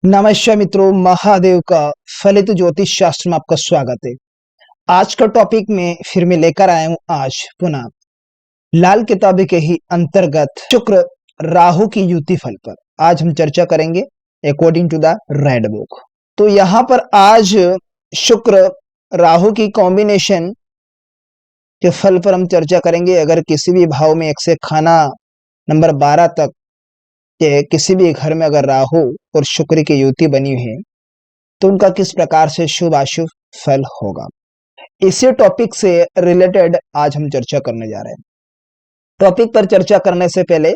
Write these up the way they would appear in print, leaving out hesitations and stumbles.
नमस्कार मित्रों, महादेव का फलित ज्योतिष शास्त्र में आपका स्वागत है। आज का टॉपिक में फिर मैं लेकर आया हूं आज पुनः लाल किताब के ही अंतर्गत शुक्र राहु की युति फल पर आज हम चर्चा करेंगे according to the red book. तो यहाँ पर आज शुक्र राहु की कॉम्बिनेशन के फल पर हम चर्चा करेंगे। अगर किसी भी भाव में 1 से खाना नंबर 12 तक के किसी भी घर में अगर राहु और शुक्र की युति बनी है तो उनका किस प्रकार से शुभ अशुभ फल होगा, इसी टॉपिक से रिलेटेड आज हम चर्चा करने जा रहे हैं। टॉपिक पर चर्चा करने से पहले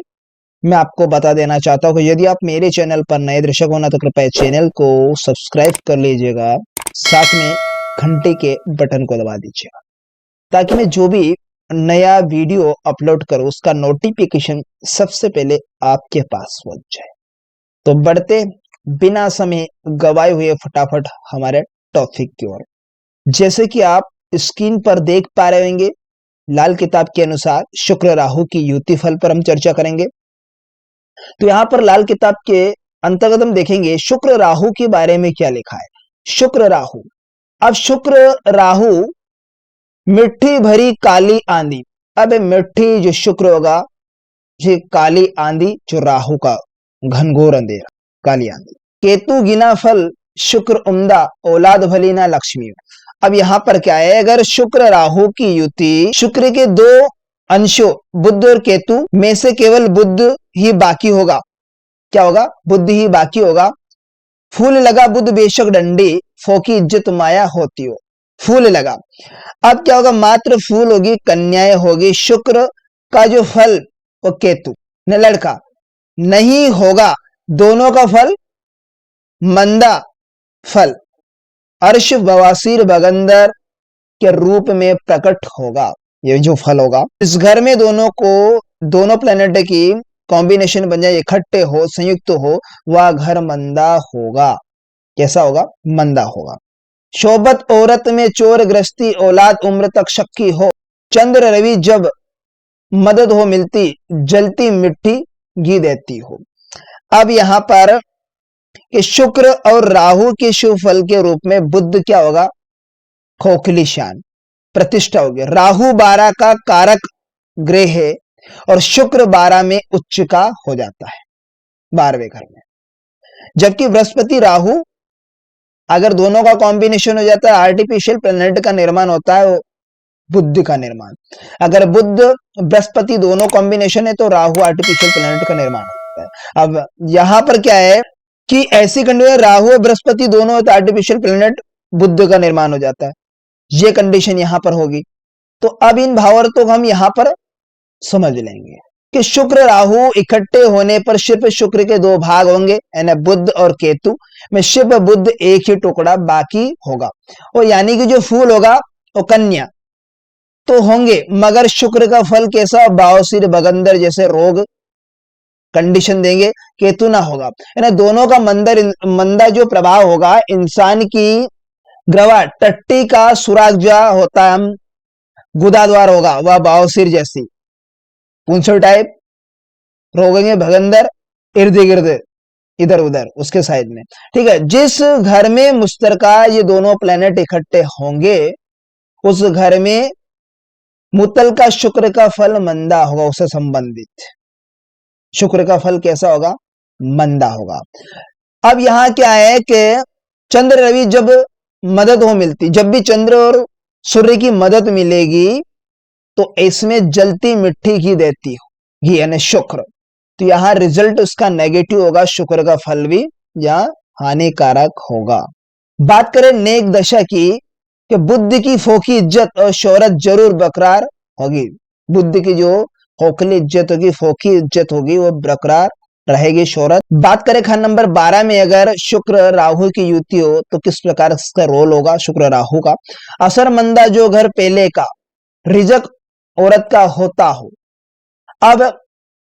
मैं आपको बता देना चाहता हूं कि यदि आप मेरे चैनल पर नए दर्शक होना तो कृपया चैनल को सब्सक्राइब कर लीजिएगा, साथ में घंटे के बटन को दबा दीजिएगा ताकि मैं जो भी नया वीडियो अपलोड करूं उसका नोटिफिकेशन सबसे पहले आपके पास पहुंच जाए। तो बढ़ते बिना समय गवाए हुए फटाफट हमारे टॉपिक की ओर। जैसे कि आप स्क्रीन पर देख पा रहे होंगे, लाल किताब के अनुसार शुक्र राहु की युति फल पर हम चर्चा करेंगे। तो यहाँ पर लाल किताब के अंतर्गत हम देखेंगे शुक्र राहु के बारे में क्या लिखा है। शुक्र राहु, अब शुक्र राहु मिट्टी भरी काली आंधी। अब मिट्टी जो शुक्र होगा, ये काली आंधी जो राहु का घनघोर अंधेरा, काली आंधी। केतु गिना फल शुक्र उम्दा, औलाद भली ना लक्ष्मी। अब यहाँ पर क्या है, अगर शुक्र राहु की युति शुक्र के 2 अंशों बुध और केतु में से केवल बुध ही बाकी होगा, क्या होगा, बुध ही बाकी होगा। फूल लगा बुध बेशक डंडी, फोकी इज्जत माया होती हो। फूल लगा, अब क्या होगा, मात्र फूल होगी, कन्याएं होगी। शुक्र का जो फल वो केतु ने लड़का नहीं होगा, दोनों का फल मंदा फल अर्श बवासीर बगंदर के रूप में प्रकट होगा। ये जो फल होगा, इस घर में दोनों प्लेनेट की कॉम्बिनेशन बन जाए, इकट्ठे हो, संयुक्त हो, वह घर मंदा होगा। कैसा होगा, मंदा होगा। शोभत औरत में चोर ग्रस्ती, औलाद उम्र तक शक्की हो। चंद्र रवि जब मदद हो मिलती, जलती मिट्टी घी देती हो। अब यहां पर कि शुक्र और राहु के शुभ फल के रूप में बुध क्या होगा, खोखली शान प्रतिष्ठा होगी। राहु 12 का कारक ग्रह है और शुक्र 12 में उच्च का हो जाता है, 12वें घर में। जबकि बृहस्पति राहु अगर दोनों का कॉम्बिनेशन हो जाता है, आर्टिफिशियल प्लेनेट का निर्माण होता है, बुध का निर्माण। अगर बुध बृहस्पति दोनों कॉम्बिनेशन है तो राहु आर्टिफिशियल प्लेनेट का निर्माण होता है। अब यहां पर क्या है कि ऐसी कंडीशन राहु और बृहस्पति दोनों है तो आर्टिफिशियल प्लेनेट बुध का निर्माण हो जाता है, ये कंडीशन यहां पर होगी। तो अब इन भावार्थ को हम यहां पर समझ लेंगे कि शुक्र राहु इकट्ठे होने पर शिव शुक्र के 2 भाग होंगे, यानी बुध और केतु में शिव बुध एक ही टुकड़ा बाकी होगा, और यानी कि जो फूल होगा वो कन्या तो होंगे, मगर शुक्र का फल कैसा, बावसीर बगंदर जैसे रोग कंडीशन देंगे। केतु ना होगा, यानी दोनों का मंदा जो प्रभाव होगा, इंसान की ग्रवा टट्टी का सुराग जो होता है गुदाद्वार होगा, वह बावसीर जैसी पूंछड़ टाइप रोगेंगे, भगंदर इर्द गिर्द इधर उधर उसके साइड में, ठीक है। जिस घर में मुश्तरका ये दोनों प्लेनेट इकट्ठे होंगे उस घर में मुतल का शुक्र का फल मंदा होगा, उससे संबंधित शुक्र का फल कैसा होगा, मंदा होगा। अब यहां क्या है कि चंद्र रवि जब मदद हो मिलती, जब भी चंद्र और सूर्य की मदद मिलेगी तो इसमें जलती मिट्टी घी देती हो, घी यानी शुक्र, तो यहां रिजल्ट उसका नेगेटिव होगा, शुक्र का फल भी यहां हानिकारक होगा। बात करें नेक दशा की कि बुद्ध की फोकी इज्जत और शोहरत जरूर बरकरार होगी। बुद्ध की जो खोखली इज्जत होगी, फोकी इज्जत होगी, वो बरकरार रहेगी, शोहरत। बात करें खान नंबर 12 में अगर शुक्र राहु की युति हो तो किस प्रकार इसका रोल होगा शुक्र राहु का। असर मंदा जो घर पहले का, रिजक औरत का होता हो। अब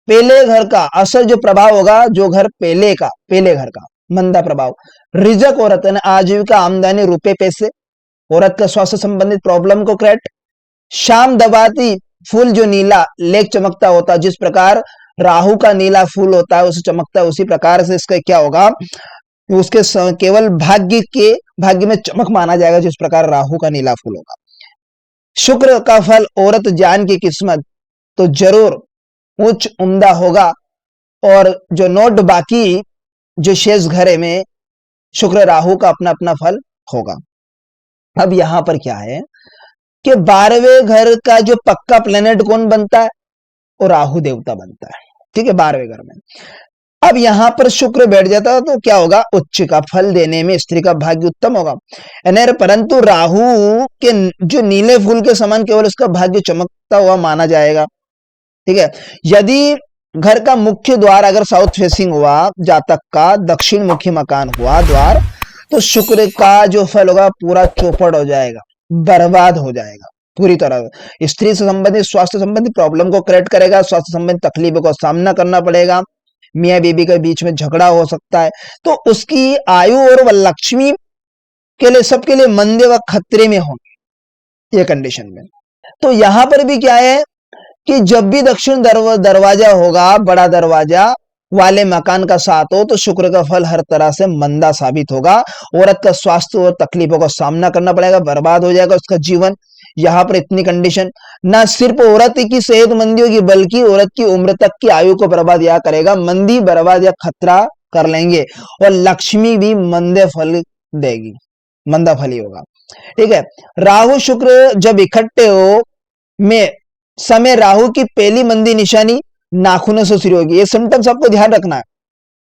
पहले घर का असर जो प्रभाव होगा, जो घर पहले घर का मंदा प्रभाव, रिजक औरत है, आजीविका आमदनी रुपए पैसे, औरत का स्वास्थ्य संबंधित प्रॉब्लम को क्रिएट। शाम दबाती फूल जो नीला लेक चमकता होता, जिस प्रकार राहु का नीला फूल होता है उसे चमकता है, उसी प्रकार से इसका क्या होगा, उसके केवल भाग्य में चमक माना जाएगा, जिस प्रकार राहु का नीला फूल होगा। शुक्र का फल औरत जान की किस्मत तो जरूर उच्च उम्दा होगा, और जो नोट बाकी जो शेष घरे में शुक्र राहु का अपना अपना फल होगा। अब यहां पर क्या है कि 12वें घर का जो पक्का प्लेनेट कौन बनता है, वो राहु देवता बनता है, ठीक है, 12वें घर में। अब यहां पर शुक्र बैठ जाता है तो क्या होगा, उच्च का फल देने में स्त्री का भाग्य उत्तम होगा। परंतु राहु के जो नीले फूल के समान केवल उसका भाग्य चमकता हुआ माना जाएगा, ठीक है। यदि घर का मुख्य द्वार अगर साउथ फेसिंग हुआ, जातक का दक्षिण मुखी मकान हुआ द्वार, तो शुक्र का जो फल होगा पूरा चौपट हो जाएगा, बर्बाद हो जाएगा पूरी तरह। स्त्री से संबंधित स्वास्थ्य संबंधित प्रॉब्लम को क्रिएट करेगा, स्वास्थ्य संबंधित तकलीफों का सामना करना पड़ेगा, मियाँ बीबी के बीच में झगड़ा हो सकता है, तो उसकी आयु और लक्ष्मी के लिए सबके लिए मंदे व खतरे में होंगे ये कंडीशन में। तो यहां पर भी क्या है कि जब भी दक्षिण दरवाजा होगा, बड़ा दरवाजा वाले मकान का साथ हो, तो शुक्र का फल हर तरह से मंदा साबित होगा। औरत का स्वास्थ्य और तकलीफों का सामना करना पड़ेगा, बर्बाद हो जाएगा उसका जीवन। यहाँ पर इतनी कंडीशन, ना सिर्फ औरत की सेहतमंदी होगी बल्कि औरत की उम्र तक की आयु को बर्बाद या करेगा, मंदी बर्बाद या खतरा कर लेंगे, और लक्ष्मी भी मंदे फल देगी, मंदा फल ही होगा, ठीक है। राहु शुक्र जब इकट्ठे हो में समय राहु की पहली मंदी निशानी नाखूनों से शुरू होगी। ये सिम्टम्स आपको ध्यान रखना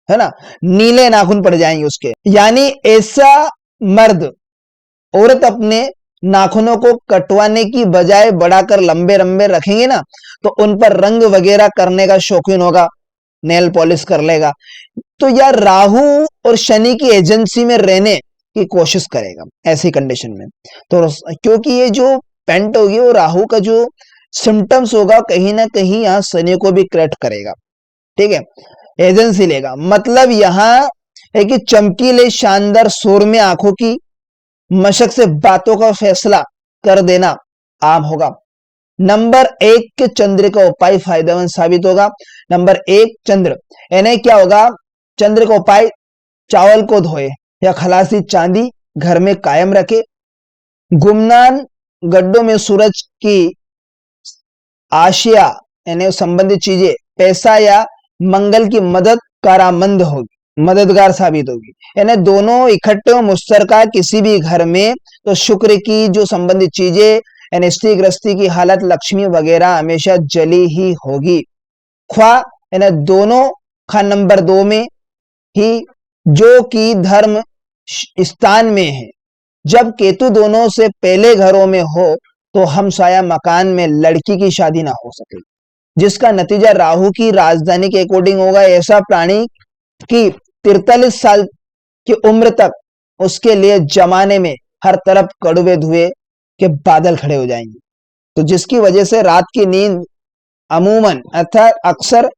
है ना, नीले नाखून पड़ जाएंगे उसके, यानी ऐसा मर्द औरत अपने नाखूनों को कटवाने की बजाय बढ़ाकर लंबे लंबे रखेंगे ना, तो उन पर रंग वगैरह करने का शौकीन होगा, नेल पॉलिश कर लेगा, तो यार राहु और शनि की एजेंसी में रहने की कोशिश करेगा ऐसी कंडीशन में। तो क्योंकि ये जो पेंट होगी वो राहु का जो सिम्टम्स होगा कहीं ना कहीं यहाँ शनि को भी क्रिएट करेगा, ठीक है, एजेंसी लेगा। मतलब यहाँ है कि चमकीले शानदार शोर में आंखों की मशक से बातों का फैसला कर देना आम होगा। नंबर 1 के चंद्र का उपाय फायदेमंद साबित होगा। नंबर 1 चंद्र, यानी क्या होगा, चंद्र का उपाय चावल को धोए या खलासी चांदी घर में कायम रखे, गुमनान गड्ढों में सूरज की आशिया यानी संबंधित चीजें पैसा या मंगल की मदद कारामंद होगी, मददगार साबित होगी। यानी दोनों इकट्ठे हो मुश्तरका किसी भी घर में, तो शुक्र की जो संबंधित चीजें यानी स्त्री ग्रस्ती की हालत, लक्ष्मी वगैरह हमेशा जली ही होगी। ख्वा यानी दोनों, खा नंबर 2 में ही जो कि धर्म स्थान में है। जब केतु दोनों से पहले घरों में हो तो हमसाया मकान में लड़की की शादी ना हो सके, जिसका नतीजा राहु की राजधानी के अकॉर्डिंग होगा। ऐसा प्राणी की 43 साल की उम्र तक उसके लिए जमाने में हर तरफ कड़वे धुएं के बादल खड़े हो जाएंगे, तो जिसकी वजह से रात की नींद अमूमन अर्थात अक्सर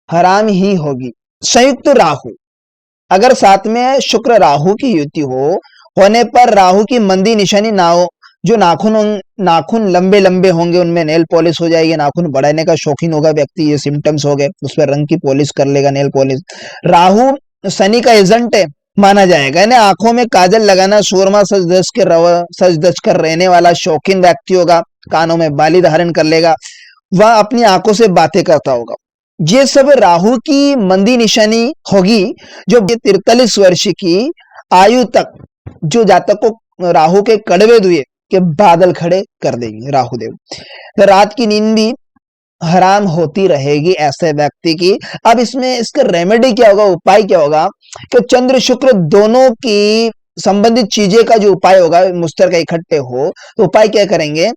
हराम ही होगी। संयुक्त राहु, अगर साथ में शुक्र राहु की युति होने पर राहु की मंदी निशानी ना हो, जो नाखून लंबे लंबे होंगे उनमें नेल पॉलिश हो जाएगी, नाखून बढ़ाने का शौकीन होगा व्यक्ति, ये सिम्टम्स हो गए, उस पर रंग की पॉलिश कर लेगा, नेल पॉलिश। राहु शनि का एजेंट है माना जाएगा, यानी आंखों में काजल लगाना, सुरमा सज धज कर रहने वाला शौकीन व्यक्ति होगा, कानों में बाली धारण कर लेगा, वह अपनी आंखों से बातें करता होगा। ये सब राहु की मंदी निशानी होगी, जो 43 वर्ष की आयु तक जो जातक को राहु के कड़वे धुएं के बादल खड़े कर देंगे राहु देव, तो रात की नींद भी हराम होती रहेगी ऐसे व्यक्ति की। अब इसमें इसका रेमेडी क्या होगा, उपाय क्या होगा, कि चंद्र शुक्र दोनों की संबंधित चीजें का जो उपाय होगा, मुश्तरका इकट्ठे हो तो उपाय क्या करेंगे,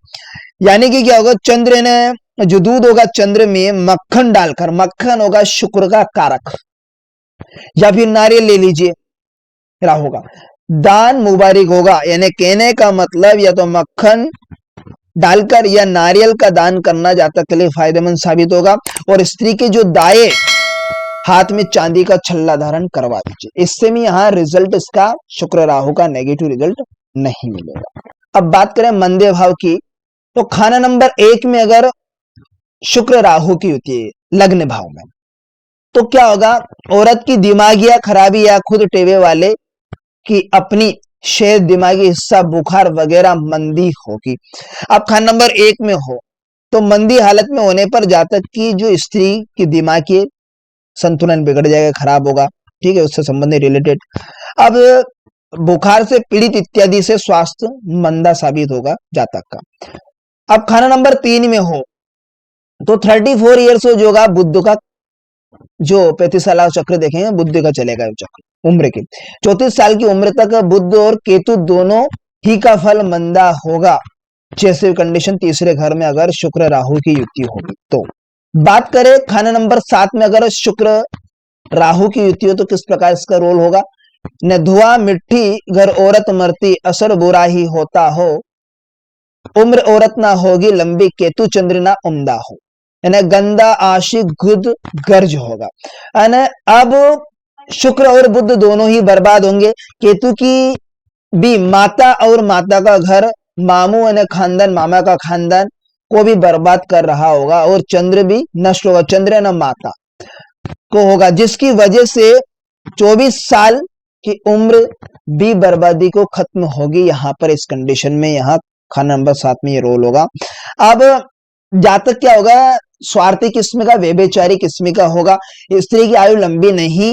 यानी कि क्या होगा, चंद्र ने जो दूध होगा चंद्र में मक्खन डालकर, मक्खन होगा शुक्र का कारक, या फिर नारियल ले लीजिए राहु का, दान मुबारक होगा। यानी कहने का मतलब या तो मक्खन डालकर या नारियल का दान करना जातक के लिए फायदेमंद साबित होगा। और स्त्री के जो दाएं हाथ में चांदी का छल्ला धारण करवा दीजिए, इससे भी यहाँ रिजल्ट इसका शुक्र राहु का नेगेटिव रिजल्ट नहीं मिलेगा। अब बात करें मंदे भाव की, तो खाना नंबर 1 में अगर शुक्र राहु की होती है लग्न भाव में, तो क्या होगा, औरत की दिमागी या खराबी या खुद टेवे वाले की अपनी शेर दिमागी हिस्सा बुखार वगैरह मंदी होगी। अब खाना नंबर 1 में हो तो मंदी हालत में होने पर जातक की जो स्त्री की दिमागी संतुलन बिगड़ जाएगा, खराब होगा, ठीक है, उससे संबंधित रिलेटेड। अब बुखार से पीड़ित इत्यादि से स्वास्थ्य मंदा साबित होगा जातक का। अब खाना नंबर 3 में हो तो 34 ईयर्स हो जो होगा बुध का, जो 35 साल का चक्र देखेंगे बुध का चलेगा ये चक्र उम्र की। 34 साल की उम्र तक बुध और केतु दोनों ही का फल मंदा होगा, जैसे कंडीशन तीसरे घर में अगर शुक्र राहु की युति होगी तो। बात करें खाना नंबर 7 में अगर शुक्र राहु की युति हो तो किस प्रकार इसका रोल होगा। न धुआं मिट्टी घर औरत मरती असर बुरा ही होता हो, उम्र औरत ना होगी लंबी केतु चंद्र ना उम्दा हो, यानी गंदा आशिक गुद गर्ज होगा। यानी अब शुक्र और बुध दोनों ही बर्बाद होंगे। केतु की भी माता और माता का घर मामू यानी खानदान, मामा का खानदान को भी बर्बाद कर रहा होगा, और चंद्र भी नष्ट होगा, चंद्र न माता को होगा, जिसकी वजह से 24 साल की उम्र भी बर्बादी को खत्म होगी। यहां पर इस कंडीशन में यहां खाना नंबर 7 में ये रोल होगा। अब जातक क्या होगा, स्वार्थी किस्म का, व्यभिचारी किस्म का होगा, स्त्री की आयु लंबी नहीं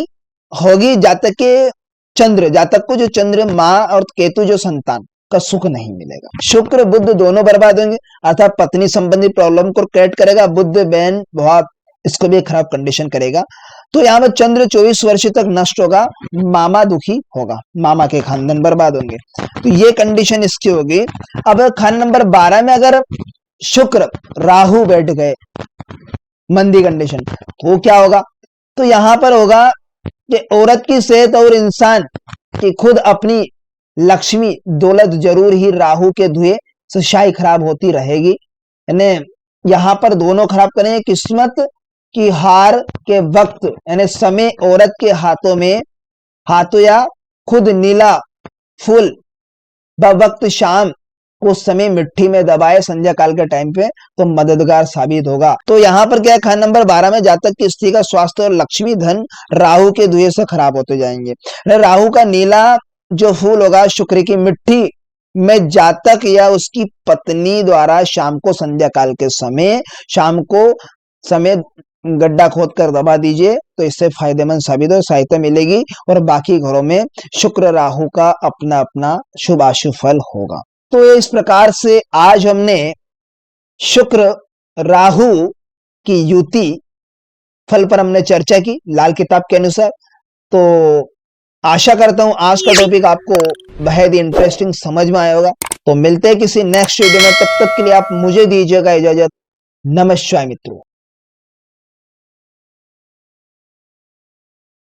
होगी। जातक को जो चंद्र मां और केतु जो संतान का सुख नहीं मिलेगा। शुक्र बुध दोनों बर्बाद होंगे, अर्थात पत्नी संबंधी प्रॉब्लम को क्रिएट करेगा। बुध बहन बहुत इसको भी खराब कंडीशन करेगा। तो यहाँ पर चंद्र 24 वर्ष तक नष्ट होगा, मामा दुखी होगा, मामा के खानदान बर्बाद होंगे। तो ये कंडीशन इसकी होगी। अब खान नंबर 12 में अगर शुक्र राहु बैठ गए मंदी कंडीशन तो क्या होगा, तो यहां पर होगा कि औरत की सेहत और इंसान की खुद अपनी लक्ष्मी दौलत जरूर ही राहु के धुएं से शाही खराब होती रहेगी। यानी यहां पर दोनों खराब करेंगे। किस्मत की हार के वक्त यानी समय औरत के हाथों या खुद नीला फूल वक्त शाम को समय मिट्टी में दबाए संध्या काल के टाइम पे तो मददगार साबित होगा। तो यहाँ पर क्या है, खान नंबर 12 में जातक की स्त्री का स्वास्थ्य और लक्ष्मी धन राहु के धुएं से खराब होते जाएंगे। राहु का नीला जो फूल होगा शुक्र की मिट्टी में जातक या उसकी पत्नी द्वारा शाम को संध्या काल के समय गड्ढा खोद कर दबा दीजिए, तो इससे फायदेमंद साबित हो, सहायता मिलेगी, और बाकी घरों में शुक्र राहु का अपना अपना शुभ अशुभ फल होगा। तो इस प्रकार से आज हमने शुक्र राहु की युति फल पर हमने चर्चा की लाल किताब के अनुसार। तो आशा करता हूं आज का टॉपिक आपको बेहद इंटरेस्टिंग समझ में आया होगा। तो मिलते हैं किसी नेक्स्ट वीडियो में, तब तक के लिए आप मुझे दीजिएगा इजाजत। नमस्कार मित्रों।